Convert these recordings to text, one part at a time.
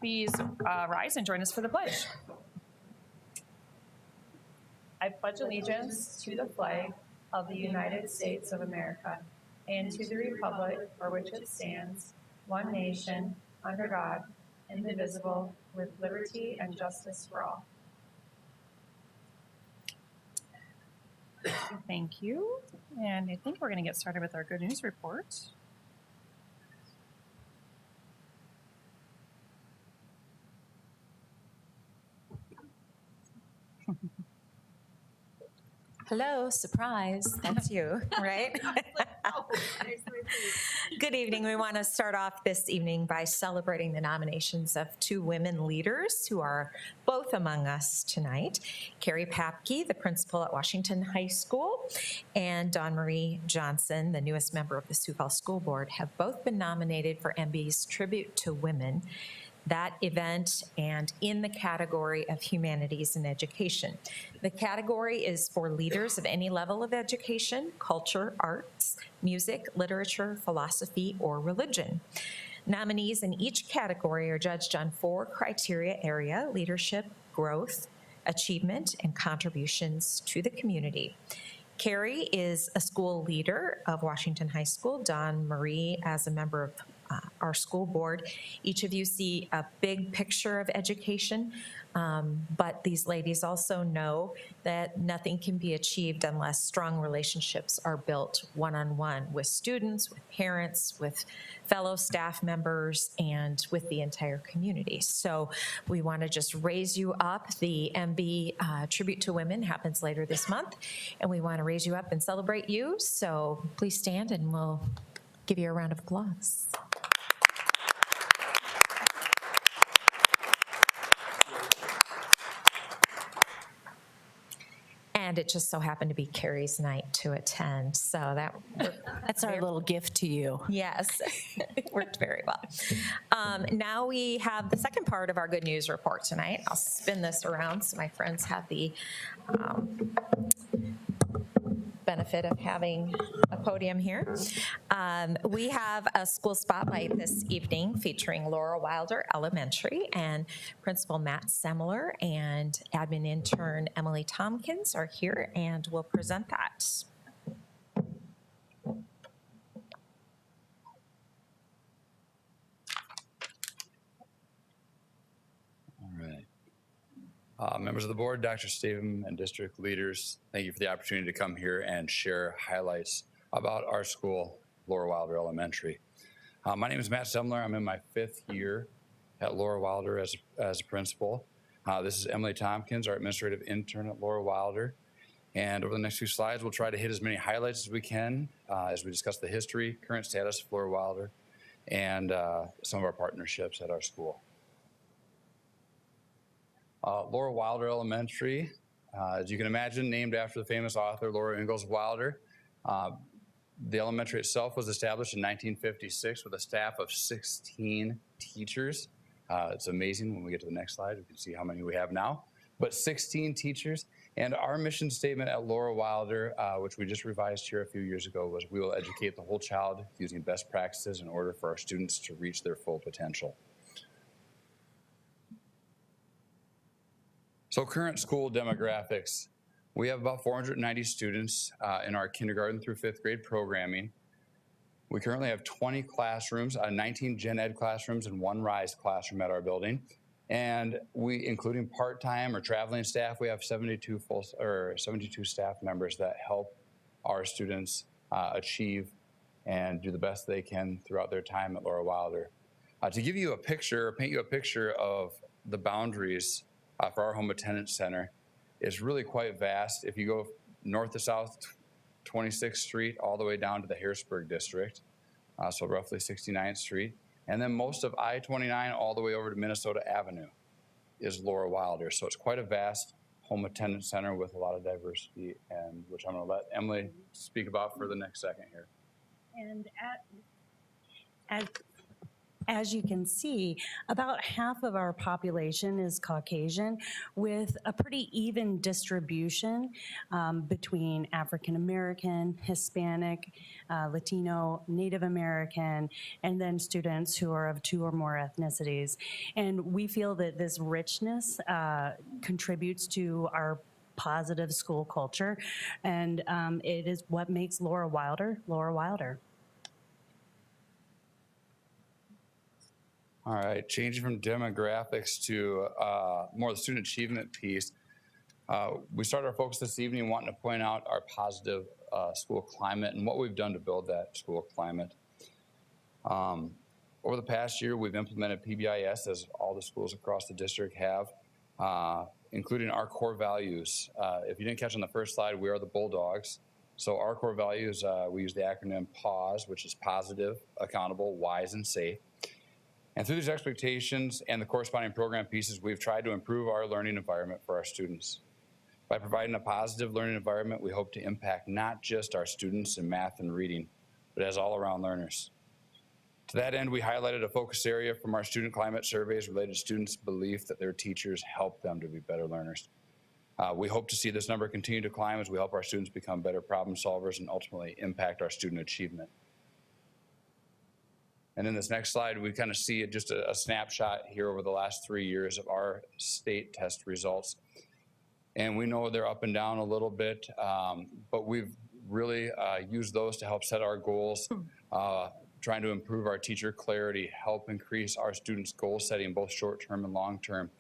please rise and join us for the pledge. I pledge allegiance to the flag of the United States of America and to the republic for which it stands, one nation, under God, indivisible, with liberty and justice for all. Thank you. And I think we're going to get started with our good news report. Hello, surprise, that's you, right? Good evening. We want to start off this evening by celebrating the nominations of two women leaders who are both among us tonight. Carrie Papke, the principal at Washington High School, and Dawn Marie Johnson, the newest member of the Sioux Falls School Board, have both been nominated for MB's Tribute to Women, that event, and in the category of humanities and education. The category is for leaders of any level of education, culture, arts, music, literature, philosophy, or religion. Nominees in each category are judged on 4 criteria area: leadership, growth, achievement, and contributions to the community. Carrie is a school leader of Washington High School. Dawn Marie as a member of our school board. Each of you see a big picture of education, but these ladies also know that nothing can be achieved unless strong relationships are built one-on-one with students, with parents, with fellow staff members, and with the entire community. So we want to just raise you up. The MB Tribute to Women happens later this month, and we want to raise you up and celebrate you. So please stand and we'll give you a round of applause. And it just so happened to be Carrie's night to attend. So that's our little gift to you. Yes, it worked very well. Now we have the second part of our good news report tonight. I'll spin this around so my friends have the benefit of having a podium here. We have a school spotlight this evening featuring Laura Wilder Elementary, and Principal Matt Semler and admin intern Emily Tompkins are here and will present that. Members of the board, Dr. Stavum, and district leaders, thank you for the opportunity to come here and share highlights about our school, Laura Wilder Elementary. My name is Matt Semler. I'm in my 5th year at Laura Wilder as a principal. This is Emily Tompkins, our administrative intern at Laura Wilder. And over the next few slides, we'll try to hit as many highlights as we can as we discuss the history, current status of Laura Wilder, and some of our partnerships at our school. Laura Wilder Elementary, as you can imagine, named after the famous author Laura Ingalls Wilder. The elementary itself was established in 1956 with a staff of 16 teachers. It's amazing. When we get to the next slide, we can see how many we have now. But 16 teachers. And our mission statement at Laura Wilder, which we just revised here a few years ago, was we will educate the whole child using best practices in order for our students to reach their full potential. So current school demographics, we have about 490 students in our kindergarten through 5th grade programming. We currently have 20 classrooms, 19 gen ed classrooms and 1 RISE classroom at our building. And we, including part-time or traveling staff, we have 72 staff members that help our students achieve and do the best they can throughout their time at Laura Wilder. To give you a picture, paint you a picture of the boundaries for our home attendance center, is really quite vast. If you go north to south, 26th Street, all the way down to the Harrisburg district, so roughly 69th Street. And then most of I-29 all the way over to Minnesota Avenue is Laura Wilder. So it's quite a vast home attendance center with a lot of diversity, and which I'm going to let Emily speak about for the next second here. And As you can see, about half of our population is Caucasian, with a pretty even distribution between African American, Hispanic, Latino, Native American, and then students who are of 2 or more ethnicities. And we feel that this richness contributes to our positive school culture, and it is what makes Laura Wilder, Laura Wilder. All right, changing from demographics to more of the student achievement piece. We started our focus this evening wanting to point out our positive school climate and what we've done to build that school climate. Over the past year, we've implemented PBIS, as all the schools across the district have, including our core values. If you didn't catch on the first slide, we are the Bulldogs. So our core values, we use the acronym PAWS, which is positive, accountable, wise, and safe. And through these expectations and the corresponding program pieces, we've tried to improve our learning environment for our students. By providing a positive learning environment, we hope to impact not just our students in math and reading, but as all-around learners. To that end, we highlighted a focus area from our student climate surveys related to students' belief that their teachers help them to be better learners. We hope to see this number continue to climb as we help our students become better problem solvers and ultimately impact our student achievement. And in this next slide, we kind of see just a snapshot here over the last 3 years of our state test results. And we know they're up and down a little bit, but we've really used those to help set our goals, trying to improve our teacher clarity, help increase our students' goal setting, both short-term and long-term,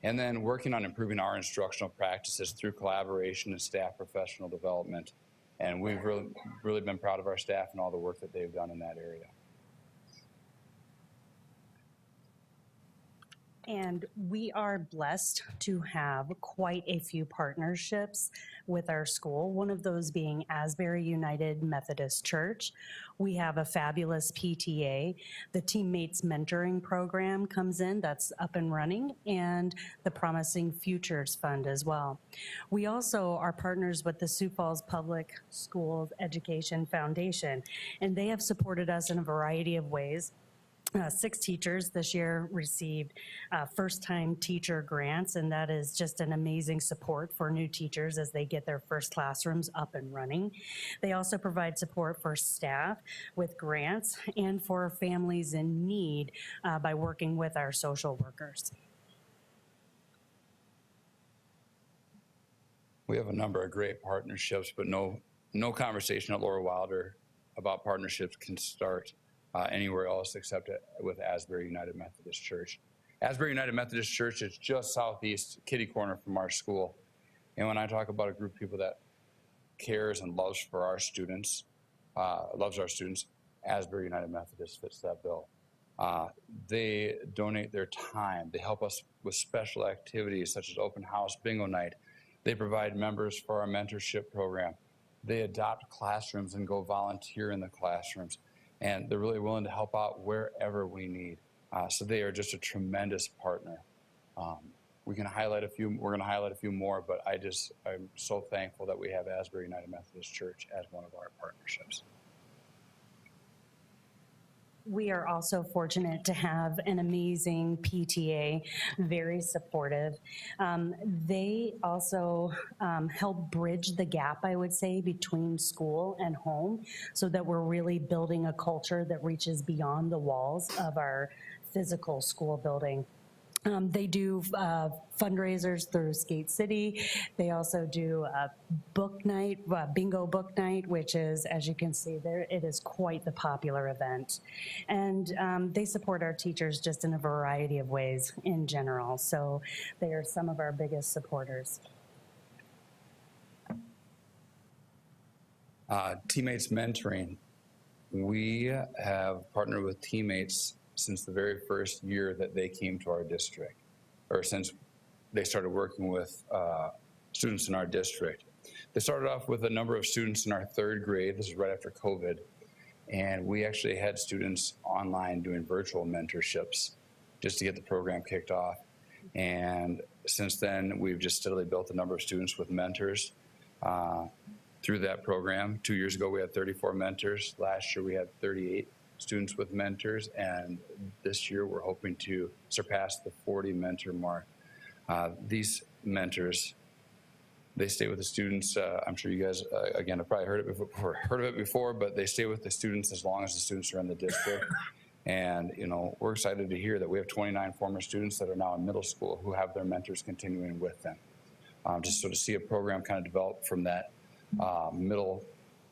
and then working on improving our instructional practices through collaboration and staff professional development. And we've really been proud of our staff and all the work that they've done in that area. And we are blessed to have quite a few partnerships with our school, one of those being Asbury United Methodist Church. We have a fabulous PTA. The Teammates Mentoring Program comes in, that's up and running, and the Promising Futures Fund as well. We also are partners with the Sioux Falls Public Schools Education Foundation, and they have supported us in a variety of ways. 6 teachers this year received first-time teacher grants, and that is just an amazing support for new teachers as they get their first classrooms up and running. They also provide support for staff with grants and for families in need by working with our social workers. We have a number of great partnerships, but no conversation at Laura Wilder about partnerships can start anywhere else except with Asbury United Methodist Church. Asbury United Methodist Church is just southeast, kitty corner from our school. And when I talk about a group of people that cares and loves for our students, Asbury United Methodist fits that bill. They donate their time. They help us with special activities such as open house, bingo night. They provide members for our mentorship program. They adopt classrooms and go volunteer in the classrooms. And they're really willing to help out wherever we need. So they are just a tremendous partner. We're going to highlight a few more, but I'm so thankful that we have Asbury United Methodist Church as one of our partnerships. We are also fortunate to have an amazing PTA, very supportive. They also help bridge the gap, I would say, between school and home so that we're really building a culture that reaches beyond the walls of our physical school building. They do fundraisers through Skate City. They also do a book night, bingo book night, which is, as you can see there, it is quite the popular event. And they support our teachers just in a variety of ways in general. So they are some of our biggest supporters. Teammates Mentoring. We have partnered with Teammates since the very first year that they came to our district, or since they started working with students in our district. They started off with a number of students in our 3rd grade. This is right after COVID. And we actually had students online doing virtual mentorships just to get the program kicked off. And since then, we've just steadily built a number of students with mentors through that program. 2 years ago, we had 34 mentors. Last year, we had 38. students with mentors, and this year we're hoping to surpass the 40 mentor mark. These mentors, they stay with the students. I'm sure you guys, again, have probably heard of it before, but they stay with the students as long as the students are in the district. And, you know, we're excited to hear that we have 29 former students that are now in middle school who have their mentors continuing with them. Just so to see a program kind of develop from that middle,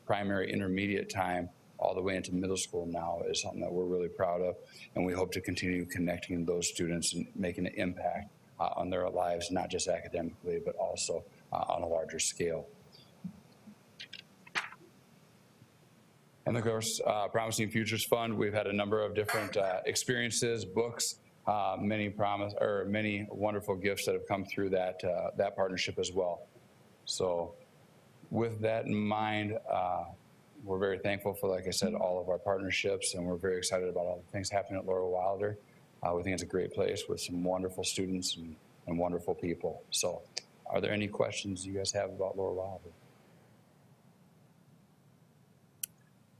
primary, intermediate time all the way into middle school now is something that we're really proud of. And we hope to continue connecting those students and making an impact on their lives, not just academically, but also on a larger scale. And of course, Promising Futures Fund, we've had a number of different experiences, books, many wonderful gifts that have come through that partnership as well. So with that in mind, we're very thankful for, like I said, all of our partnerships, and we're very excited about all the things happening at Laurel Wilder. We think it's a great place with some wonderful students and wonderful people. So are there any questions you guys have about Laurel Wilder?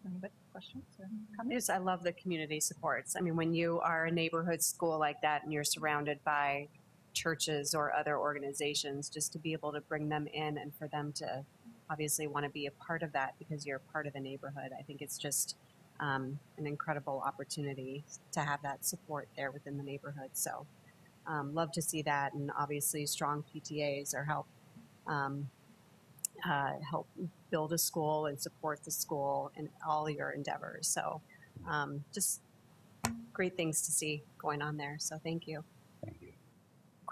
Anybody questions or Yes, I love the community supports. I mean, when you are a neighborhood school like that and you're surrounded by churches or other organizations, just to be able to bring them in and for them to obviously want to be a part of that because you're part of the neighborhood, I think it's just an incredible opportunity to have that support there within the neighborhood. So love to see that, and obviously strong PTAs are help build a school and support the school in all your endeavors. So just great things to see going on there. So thank you. Thank you.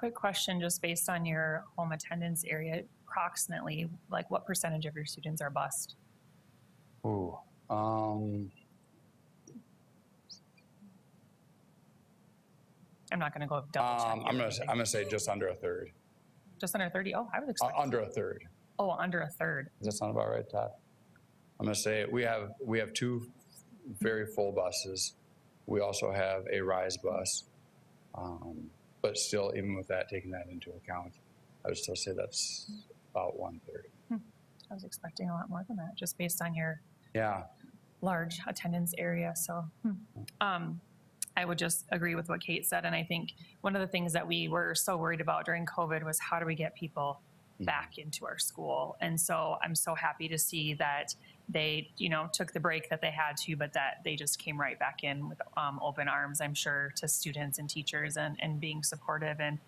quick question, just based on your home attendance area, approximately, like what percentage of your students are bused? Ooh, I'm not going to go double check. I'm gonna say just under a third. Just under 30? Oh, I would expect. Under a third. Oh, under a third. Does that sound about right, Todd? I'm gonna say we have two very full buses. We also have a RISE bus, but still, even with that, taking that into account, I would still say that's about 1/3. I was expecting a lot more than that, just based on your Yeah. large attendance area. So I would just agree with what Kate said. And I think one of the things that we were so worried about during COVID was how do we get people back into our school? And so I'm so happy to see that they, took the break that they had to, but that they just came right back in with open arms, I'm sure, to students and teachers and being supportive, and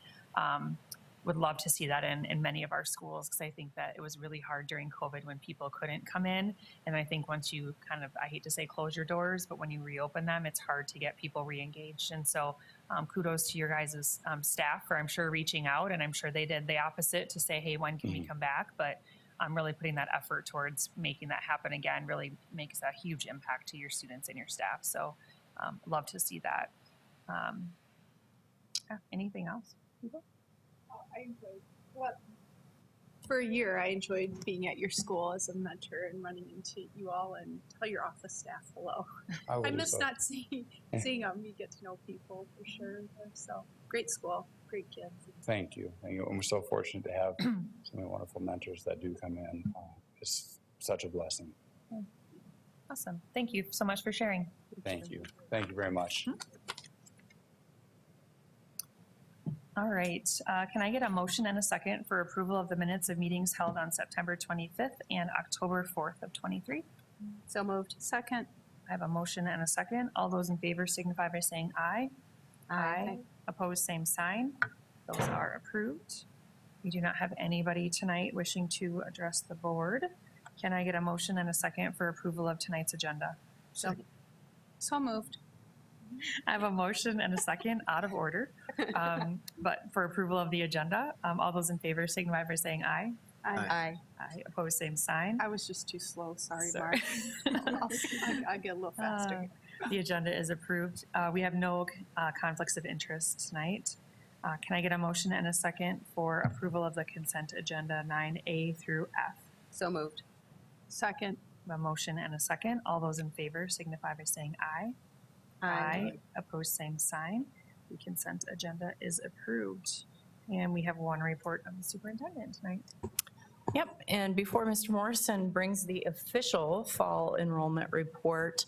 would love to see that in many of our schools, because I think that it was really hard during COVID when people couldn't come in. And I think once you kind of, I hate to say close your doors, but when you reopen them, it's hard to get people re-engaged. And so kudos to your guys' staff for, I'm sure, reaching out, and I'm sure they did the opposite to say, hey, when can we come back? But really putting that effort towards making that happen again really makes a huge impact to your students and your staff. So love to see that. Anything else, people? I enjoyed for a year. I enjoyed being at your school as a mentor and running into you all, and tell your office staff hello. I miss not seeing them. You get to know people for sure. So great school, great kids. Thank you. And we're so fortunate to have so many wonderful mentors that do come in. It's such a blessing. Awesome. Thank you so much for sharing. Thank you. Thank you very much. All right. Can I get a motion and a second for approval of the minutes of meetings held on September 25th and October 4th of 23? So moved. Second. I have a motion and a second. All those in favor signify by saying aye. Aye. Opposed, same sign. Those are approved. We do not have anybody tonight wishing to address the board. Can I get a motion and a second for approval of tonight's agenda? So moved. I have a motion and a second, out of order, but for approval of the agenda. All those in favor signify by saying aye. Aye. Aye. Opposed, same sign. I was just too slow. Sorry, Sorry. Mark. I'll get a little faster. The agenda is approved. We have no conflicts of interest tonight. Can I get a motion and a second for approval of the consent agenda 9A through F? So moved. Second. A motion and a second. All those in favor signify by saying aye. Aye. Opposed, same sign. The consent agenda is approved. And we have one report of the superintendent tonight. Yep, and before Mr. Morrison brings the official fall enrollment report,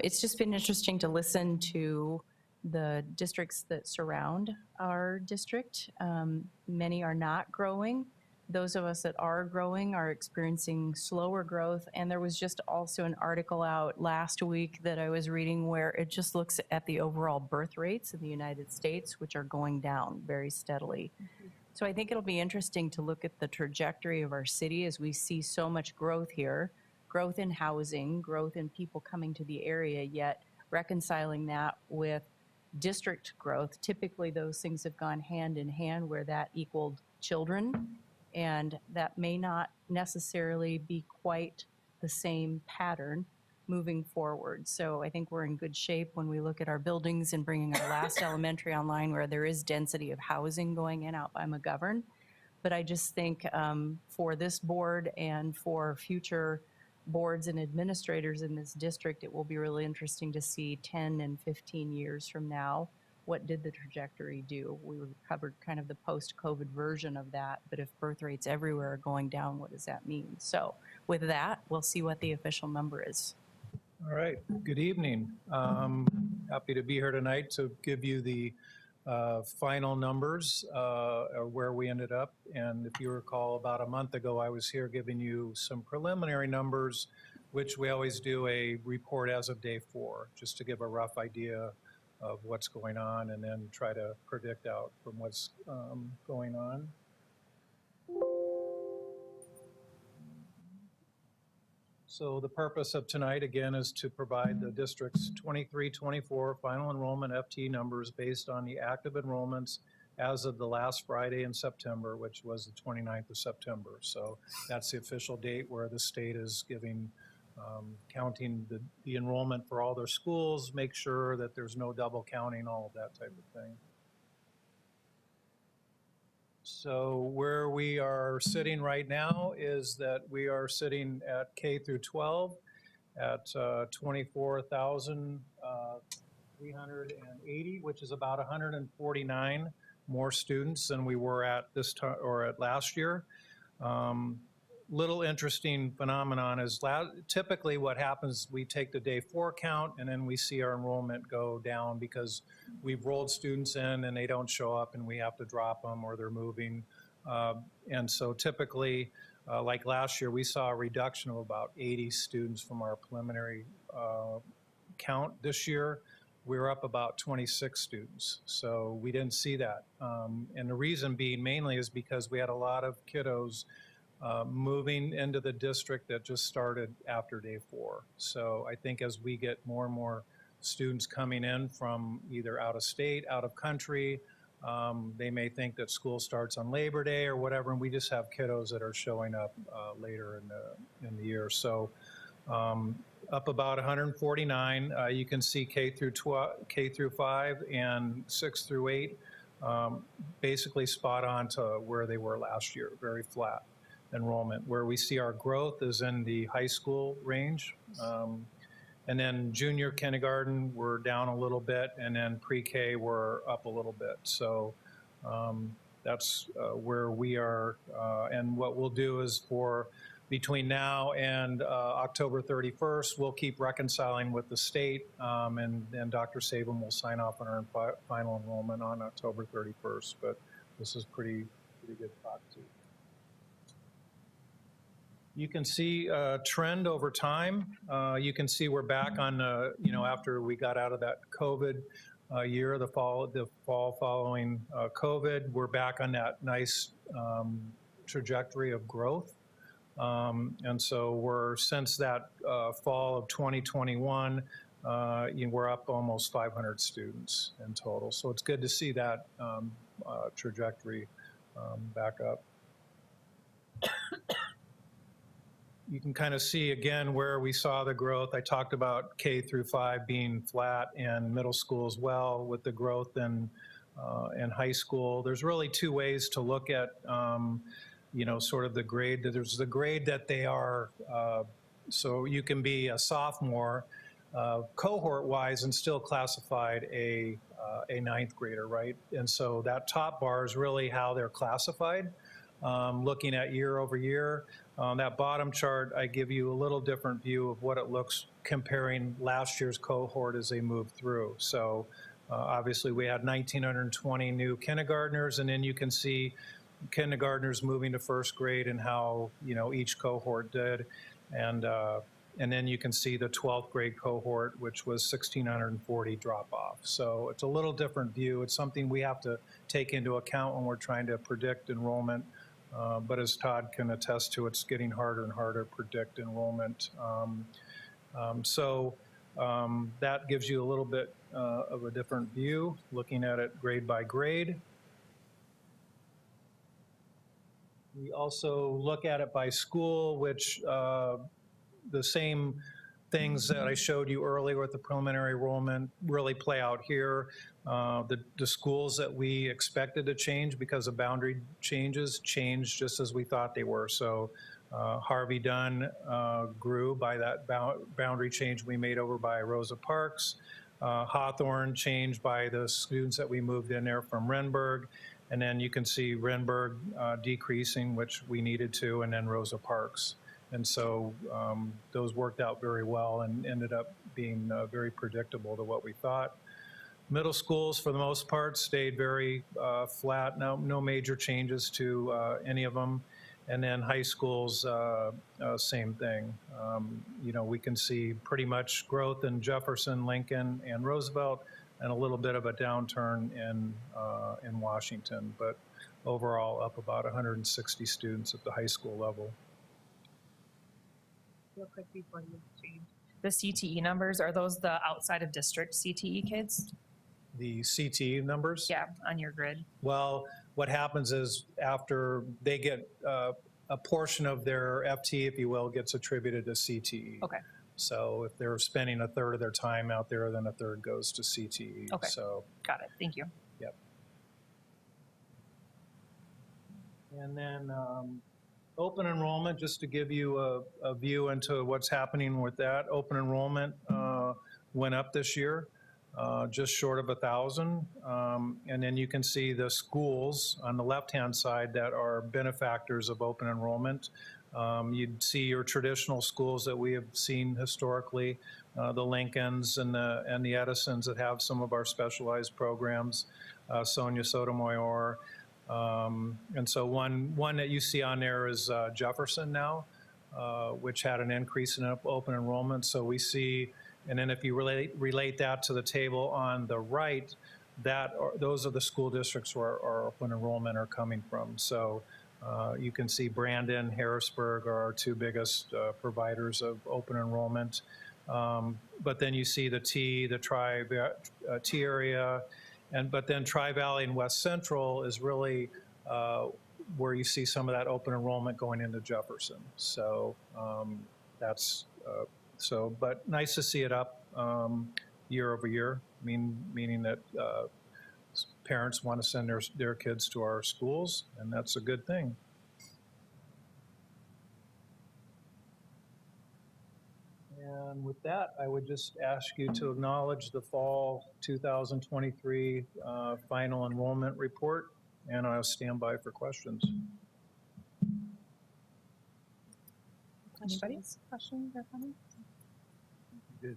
It's just been interesting to listen to the districts that surround our district. Many are not growing. Those of us that are growing are experiencing slower growth. And there was just also an article out last week that I was reading where it just looks at the overall birth rates in the United States, which are going down very steadily. So I think it'll be interesting to look at the trajectory of our city as we see so much growth here, growth in housing, growth in people coming to the area, yet reconciling that with district growth. Typically those things have gone hand in hand where that equaled children, and that may not necessarily be quite the same pattern moving forward. So I think we're in good shape when we look at our buildings and bringing our last elementary online where there is density of housing going in out by McGovern. But I just think for this board and for future boards and administrators in this district, it will be really interesting to see 10 and 15 years from now, what did the trajectory do? We covered kind of the post-COVID version of that, but if birth rates everywhere are going down, what does that mean? So with that, we'll see what the official number is. All right, good evening. Happy to be here tonight to give you the final numbers where we ended up. And if you recall, about a month ago, I was here giving you some preliminary numbers, which we always do a report as of day 4, just to give a rough idea of what's going on and then try to predict out from what's going on. So the purpose of tonight, again, is to provide the district's 23-24 final enrollment FT numbers based on the active enrollments as of the last Friday in September, which was the 29th of September. So that's the official date where the state is giving, counting the enrollment for all their schools, make sure that there's no double counting, all of that type of thing. So where we are sitting right now is that we are sitting at K through 12 at 24,380, which is about 149 more students than we were at this time or at last year. Little interesting phenomenon is typically what happens, we take the day 4 count and then we see our enrollment go down because we've rolled students in and they don't show up and we have to drop them or they're moving. And so typically, like last year, we saw a reduction of about 80 students from our preliminary count. This year, we were up about 26 students. So we didn't see that. And the reason being mainly is because we had a lot of kiddos moving into the district that just started after day 4. So I think as we get more and more students coming in from either out of state, out of country, they may think that school starts on Labor Day or whatever, and we just have kiddos that are showing up later in the year. So up about 149. You can see K through 5 and 6 through 8, basically spot on to where they were last year, very flat enrollment. Where we see our growth is in the high school range. And then junior kindergarten, we're down a little bit, and then pre-K, we're up a little bit. So that's where we are. And what we'll do is for between now and October 31st, we'll keep reconciling with the state, and Dr. Sabin will sign off on our final enrollment on October 31st. But this is pretty good proxy. You can see a trend over time. You can see we're back on, after we got out of that COVID year, the fall following COVID, we're back on that nice trajectory of growth. And so we're, since that fall of 2021, we're up almost 500 students in total. So it's good to see that trajectory back up. You can kind of see again where we saw the growth. I talked about K through 5 being flat and middle school as well, with the growth in high school. There's really 2 ways to look at, sort of the grade. There's the grade that they are, so you can be a sophomore cohort-wise and still classified a 9th grader, right? And so that top bar is really how they're classified. looking at year over year. On that bottom chart, I give you a little different view of what it looks comparing last year's cohort as they move through. So obviously we had 1,920 new kindergartners, and then you can see kindergartners moving to first grade and how, you know, each cohort did. And then you can see the 12th grade cohort, which was 1,640 drop off. So it's a little different view. It's something we have to take into account when we're trying to predict enrollment. But as Todd can attest to, it's getting harder and harder to predict enrollment. That gives you a little bit of a different view, looking at it grade by grade. We also look at it by school, which the same things that I showed you earlier with the preliminary enrollment really play out here. The schools that we expected to change because of boundary changes changed just as we thought they were. So Harvey Dunn grew by that boundary change we made over by Rosa Parks. Hawthorne changed by the students that we moved in there from Renberg. And then you can see Renberg decreasing, which we needed to, and then Rosa Parks. And so those worked out very well and ended up being very predictable to what we thought. Middle schools, for the most part, stayed very flat. No major changes to any of them. And then high schools, same thing. You know, we can see pretty much growth in Jefferson, Lincoln, and Roosevelt, and a little bit of a downturn in Washington, but overall up about 160 students at the high school level. Real quick before you change, the CTE numbers, are those the outside of district CTE kids? The CTE numbers? Yeah, on your grid. Well, what happens is after they get a portion of their FT, if you will, gets attributed to CTE. Okay. So if they're spending a third of their time out there, then a third goes to CTE. Okay. So, got it. Thank you. yep. And then open enrollment, just to give you a view into what's happening with that. Open enrollment went up this year, just short of 1,000. And then you can see the schools on the left-hand side that are benefactors of open enrollment. You'd see your traditional schools that we have seen historically, the Lincolns and the Edisons that have some of our specialized programs, Sonia Sotomayor. And so one that you see on there is Jefferson now, which had an increase in open enrollment. So we see, and then if you relate that to the table on the right, those are the school districts where our open enrollment are coming from. So you can see Brandon, Harrisburg are our two biggest providers of open enrollment. But then you see the T area, but then Tri-Valley and West Central is really where you see some of that open enrollment going into Jefferson. So but nice to see it up year over year, meaning that parents want to send their kids to our schools, and that's a good thing. And with that, I would just ask you to acknowledge the fall 2023 final enrollment report, and I'll stand by for questions. Anybody? Questions or comments? Good.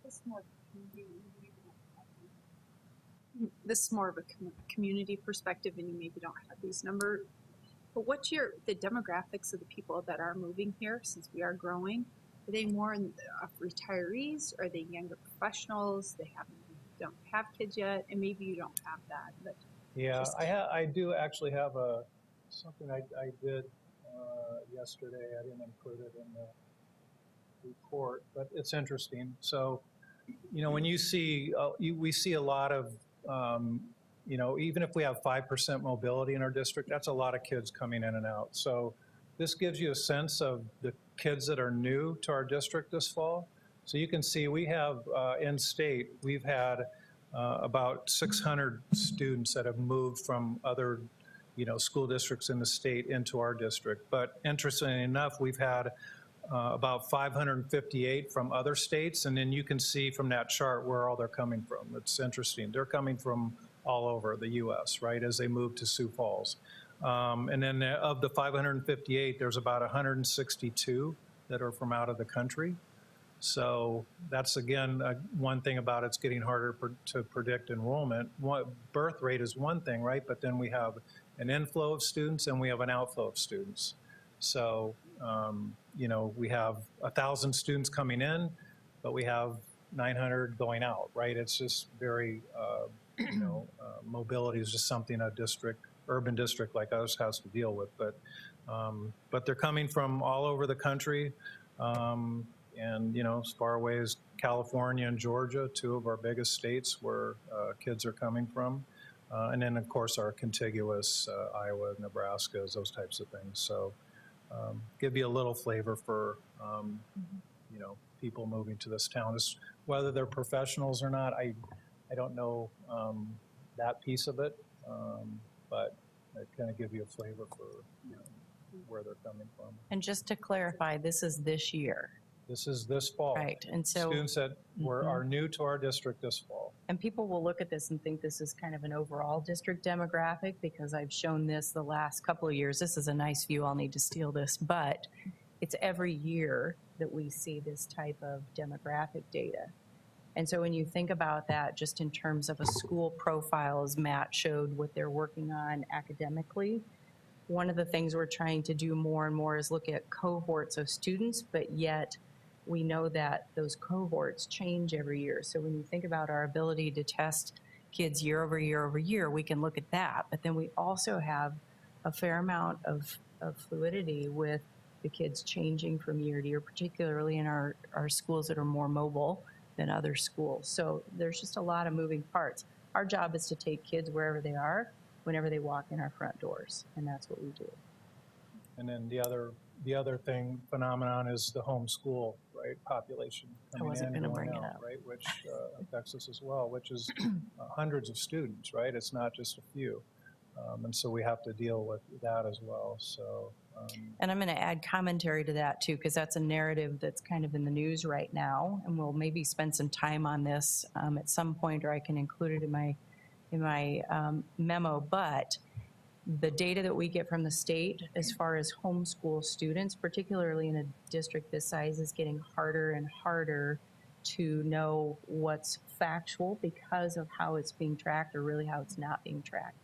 This is more of a community perspective, and you maybe don't have these numbers. But what's the demographics of the people that are moving here, since we are growing? Are they more retirees? Are they younger professionals? They don't have kids yet, and maybe you don't have that. But yeah, I do actually have something I did yesterday. I didn't include it in the report, but it's interesting. So, you know, when you see, we see a lot of, you know, even if we have 5% mobility in our district, that's a lot of kids coming in and out. So this gives you a sense of the kids that are new to our district this fall. So you can see we have, in state, we've had about 600 students that have moved from other, you know, school districts in the state into our district. But interestingly enough, we've had about 558 from other states, and then you can see from that chart where all they're coming from. It's interesting. They're coming from all over the U.S., right, as they move to Sioux Falls. And then of the 558, there's about 162 that are from out of the country. So that's, again, one thing about it's getting harder to predict enrollment. Birth rate is one thing, right? But then we have an inflow of students and we have an outflow of students. So, you know, we have 1,000 students coming in, but we have 900 going out, right? It's just very, you know, mobility is just something a urban district like us has to deal with. But they're coming from all over the country. And, you know, as far away as California and Georgia, two of our biggest states where kids are coming from. And then, of course, our contiguous Iowa, Nebraska, those types of things. So give you a little flavor for, you know, people moving to this town. Whether they're professionals or not, I don't know that piece of it, but it kind of give you a flavor for, you know, where they're coming from. And just to clarify, this is this year. This is this fall. Right, and so Students that are new to our district this fall. and people will look at this and think this is kind of an overall district demographic because I've shown this the last couple of years. This is a nice view. I'll need to steal this, but it's every year that we see this type of demographic data. And so when you think about that, just in terms of a school profile, as Matt showed what they're working on academically, one of the things we're trying to do more and more is look at cohorts of students, but yet we know that those cohorts change every year. So when you think about our ability to test kids year over year over year, we can look at that. But then we also have a fair amount of fluidity with the kids changing from year to year, particularly in our schools that are more mobile than other schools. So there's just a lot of moving parts. Our job is to take kids wherever they are, whenever they walk in our front doors, and that's what we do. And then the other phenomenon is the homeschool, right, population coming in, going out, right, which affects us as well, which is hundreds of students, right? It's not just a few. And so we have to deal with that as well. So, and I'm going to add commentary to that too, because that's a narrative that's kind of in the news right now, and we'll maybe spend some time on this at some point, or I can include it in my memo. But the data that we get from the state as far as homeschool students, particularly in a district this size, is getting harder and harder to know what's factual because of how it's being tracked or really how it's not being tracked.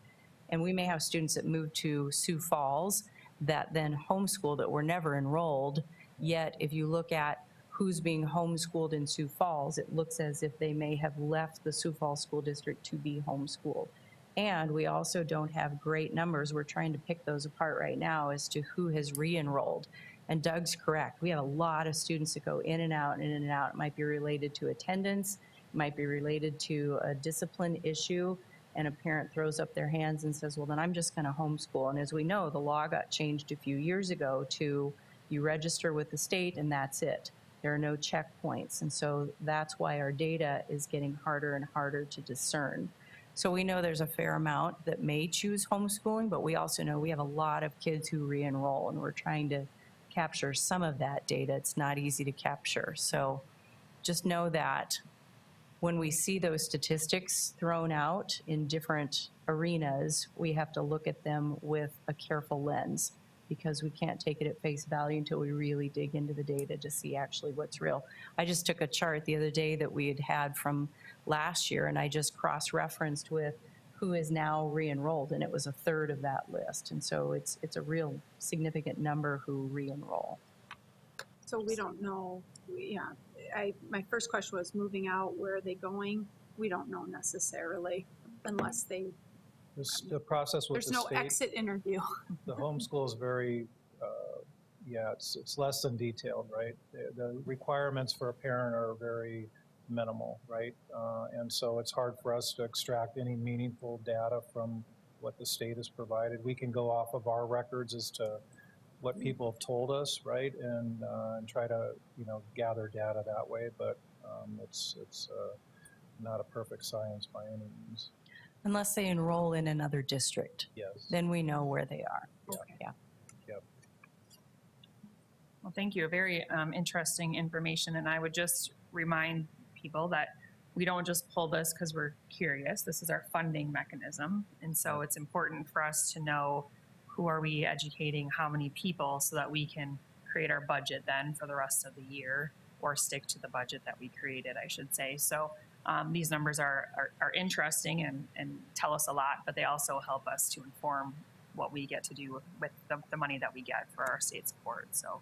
And we may have students that move to Sioux Falls that then homeschool that were never enrolled, yet if you look at who's being homeschooled in Sioux Falls, it looks as if they may have left the Sioux Falls School District to be homeschooled. And we also don't have great numbers. We're trying to pick those apart right now as to who has re-enrolled. And Doug's correct. We have a lot of students that go in and out and in and out. It might be related to attendance. It might be related to a discipline issue. And a parent throws up their hands and says, well, then I'm just going to homeschool. And as we know, the law got changed a few years ago to you register with the state and that's it. There are no checkpoints. And so that's why our data is getting harder and harder to discern. So we know there's a fair amount that may choose homeschooling, but we also know we have a lot of kids who re-enroll, and we're trying to capture some of that data. It's not easy to capture. So just know that when we see those statistics thrown out in different arenas, we have to look at them with a careful lens, because we can't take it at face value until we really dig into the data to see actually what's real. I just took a chart the other day that we had from last year, and I just cross-referenced with who is now re-enrolled, and it was a third of that list. And so it's a real significant number who re-enroll. So we don't know, my first question was moving out, where are they going? We don't know necessarily unless they, the process with there's the no state, exit interview. the homeschool is very, it's less than detailed, right? The requirements for a parent are very minimal, right? And so it's hard for us to extract any meaningful data from what the state has provided. We can go off of our records as to what people have told us, right? And try to, gather data that way, but it's not a perfect science by any means. Unless they enroll in another district. Yes. Then we know where they are. Okay. Yeah. Yep. Well, thank you. Very interesting information. And I would just remind people that we don't just pull this because we're curious. This is our funding mechanism. And so it's important for us to know who are we educating, how many people, so that we can create our budget then for the rest of the year, or stick to the budget that we created, I should say. So these numbers are interesting and tell us a lot, but they also help us to inform what we get to do with the money that we get for our state support. So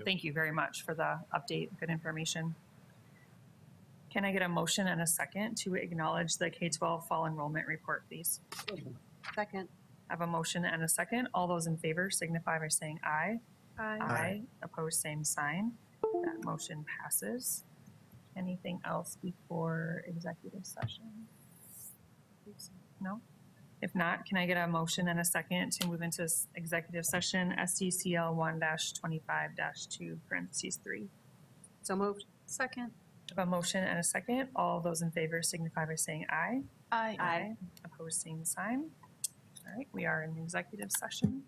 thank you very much for the update, good information. Can I get a motion and a second to acknowledge the K-12 fall enrollment report, please? Second. I have a motion and a second. All those in favor signify by saying aye. Aye. Opposed, same sign. That motion passes. Anything else before executive session? No? If not, can I get a motion and a second to move into executive session, SDCL 1-25-2, parentheses 3? So moved. Second. I have a motion and a second. All those in favor signify by saying aye. Aye. Opposed, same sign. All right, we are in executive session.